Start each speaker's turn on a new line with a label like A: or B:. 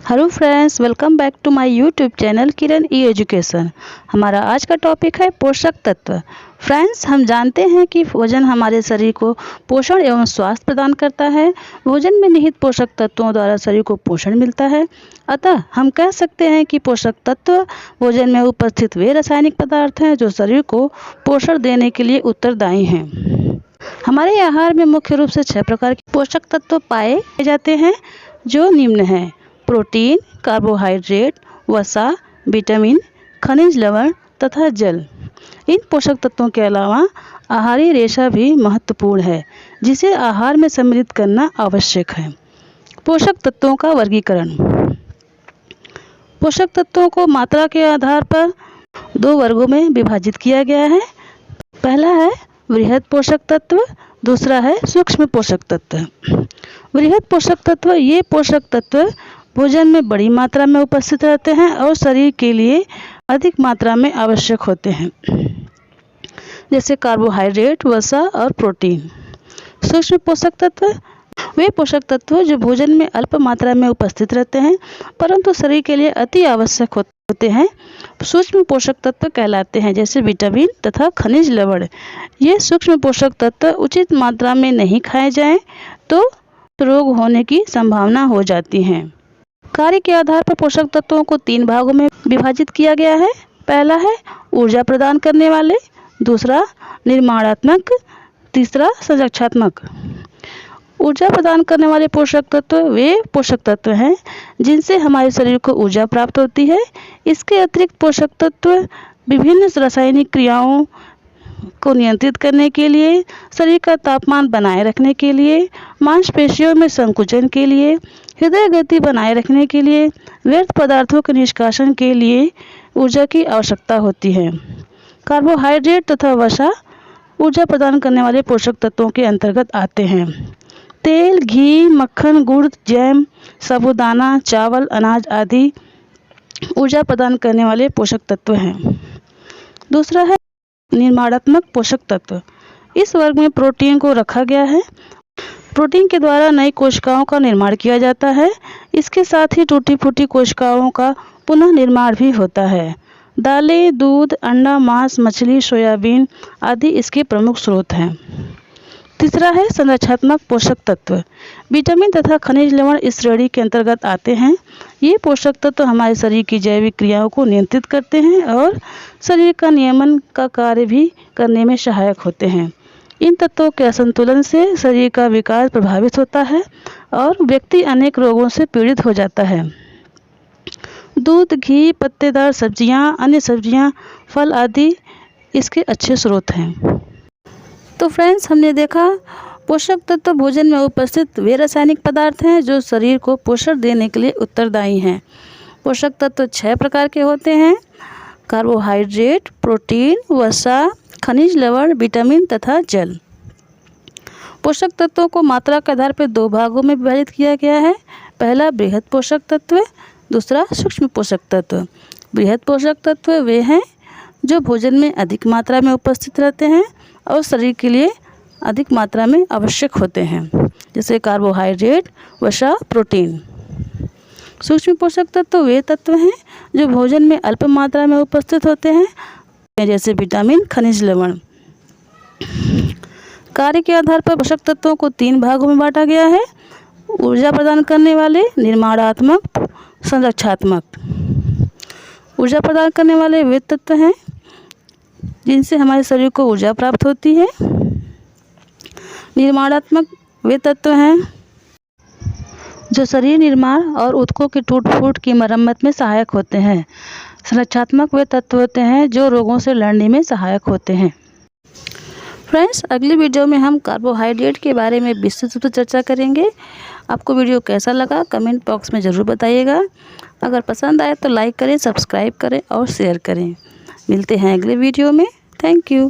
A: Hello friends, welcome back to my YouTube channel Kiran E education. हमारा आज का topic है पोषक तत्व। फ्रेंड्स, हम जानते हैं कि भोजन हमारे शरीर को पोषण एवं स्वास्थ्य प्रदान करता है। भोजन में निहित पोषक तत्वों द्वारा शरीर को पोषण मिलता है। अतः हम कह सकते हैं कि पोषक तत्व भोजन में उपस्थित वे रासायनिक पदार्थ हैं जो शरीर को पोषण देने के लिए उत्तरदायी हैं। हमारे आहार में मुख्य रूप से 6 प्रकार के पोषक तत्व पाए जाते हैं जो निम्न हैं: प्रोटीन, कार्बोहाइड्रेट, वसा, विटामिन, खनिज लवण तथा जल। इन पोषक तत्वों के अलावा आहारी रेशा भी महत्वपूर्ण है जिसे आहार में सम्मिलित करना आवश्यक है। पोषक तत्वों का वर्गीकरण। पोषक तत्वों को मात्रा के आधार पर 2 वर्गों में विभाजित किया गया है। पहला है वृहद पोषक तत्व, दूसरा है सूक्ष्म पोषक तत्व। वृहद पोषक तत्व ये पोषक तत्व भोजन में बड़ी मात्रा में उपस्थित रहते हैं और शरीर के लिए अधिक मात्रा में आवश्यक होते हैं, जैसे कार्बोहाइड्रेट, वसा और प्रोटीन। सूक्ष्म पोषक तत्व वे पोषक तत्व जो भोजन में अल्प मात्रा में उपस्थित रहते हैं परंतु शरीर के लिए अति आवश्यक होते हैं, सूक्ष्म पोषक तत्व कहलाते हैं, जैसे विटामिन तथा खनिज लवण। ये सूक्ष्म पोषक तत्व उचित मात्रा में नहीं खाए जाएं तो रोग होने की संभावना हो जाती है। कार्य के आधार पर पोषक तत्वों को 3 भागों में विभाजित किया गया है। पहला है ऊर्जा प्रदान करने वाले, दूसरा निर्माणात्मक, तीसरा संरक्षात्मक। ऊर्जा प्रदान करने वाले पोषक तत्व वे पोषक तत्व हैं जिनसे हमारे शरीर को ऊर्जा प्राप्त होती है। इसके अतिरिक्त पोषक तत्व विभिन्न रासायनिक क्रियाओं को नियंत्रित करने के लिए, शरीर का तापमान बनाए रखने के लिए, मांसपेशियों में संकुचन के लिए, हृदय गति बनाए रखने के लिए, व्यर्थ पदार्थों के निष्कासन के लिए ऊर्जा की आवश्यकता होती है। कार्बोहाइड्रेट तथा वसा ऊर्जा प्रदान करने वाले पोषक तत्वों के अंतर्गत आते हैं। तेल, घी, मक्खन, गुड़, जैम, साबूदाना, चावल, अनाज आदि ऊर्जा प्रदान करने वाले पोषक तत्व हैं। दूसरा है निर्माणात्मक पोषक तत्व। इस वर्ग में प्रोटीन को रखा गया है। प्रोटीन के द्वारा नई कोशिकाओं का निर्माण किया जाता है। इसके साथ ही टूटी फूटी कोशिकाओं का पुनः निर्माण भी होता है। दालें, दूध, अंडा, मांस, मछली, सोयाबीन आदि इसके प्रमुख स्रोत हैं। तीसरा है संरक्षात्मक पोषक तत्व। विटामिन तथा खनिज लवण इस श्रेणी के अंतर्गत आते हैं। ये पोषक तत्व हमारे शरीर की जैविक क्रियाओं को नियंत्रित करते हैं और शरीर का नियमन का कार्य भी करने में सहायक होते हैं। इन तत्वों के असंतुलन से शरीर का विकास प्रभावित होता है और व्यक्ति अनेक रोगों से पीड़ित हो जाता है। दूध, घी, पत्तेदार सब्जियां, अन्य सब्जियां, फल आदि इसके अच्छे स्रोत हैं। तो फ्रेंड्स, हमने देखा पोषक तत्व भोजन में उपस्थित वे रासायनिक पदार्थ हैं जो शरीर को पोषण देने के लिए उत्तरदायी हैं। पोषक तत्व 6 प्रकार के होते हैं: कार्बोहाइड्रेट, प्रोटीन, वसा, खनिज लवण, विटामिन तथा जल। पोषक तत्वों को मात्रा के आधार पर 2 भागों में विभाजित किया गया है। पहला बृहद पोषक तत्व, दूसरा सूक्ष्म पोषक तत्व। बृहद पोषक तत्व वे हैं जो भोजन में अधिक मात्रा में उपस्थित रहते हैं और शरीर के लिए अधिक मात्रा में आवश्यक होते हैं, जैसे कार्बोहाइड्रेट, वसा, प्रोटीन। सूक्ष्म पोषक तत्व वे तत्व हैं जो भोजन में अल्प मात्रा में उपस्थित होते हैं, जैसे विटामिन, खनिज लवण। कार्य के आधार पर पोषक तत्वों को 3 भागों में बांटा गया है: ऊर्जा प्रदान करने वाले, निर्माणात्मक, संरक्षात्मक। ऊर्जा प्रदान करने वाले वे तत्व हैं जिनसे हमारे शरीर को ऊर्जा प्राप्त होती है। निर्माणात्मक वे तत्व हैं जो शरीर निर्माण और ऊतकों की टूट फूट की मरम्मत में सहायक होते हैं। संरक्षात्मक वे तत्व होते हैं जो रोगों से लड़ने में सहायक होते हैं। फ्रेंड्स, अगली वीडियो में हम कार्बोहाइड्रेट के बारे में विस्तृत रूप से चर्चा करेंगे। आपको वीडियो कैसा लगा कमेंट बॉक्स में ज़रूर बताइएगा। अगर पसंद आए तो लाइक करें, सब्सक्राइब करें और शेयर करें। मिलते हैं अगले वीडियो में। Thank you.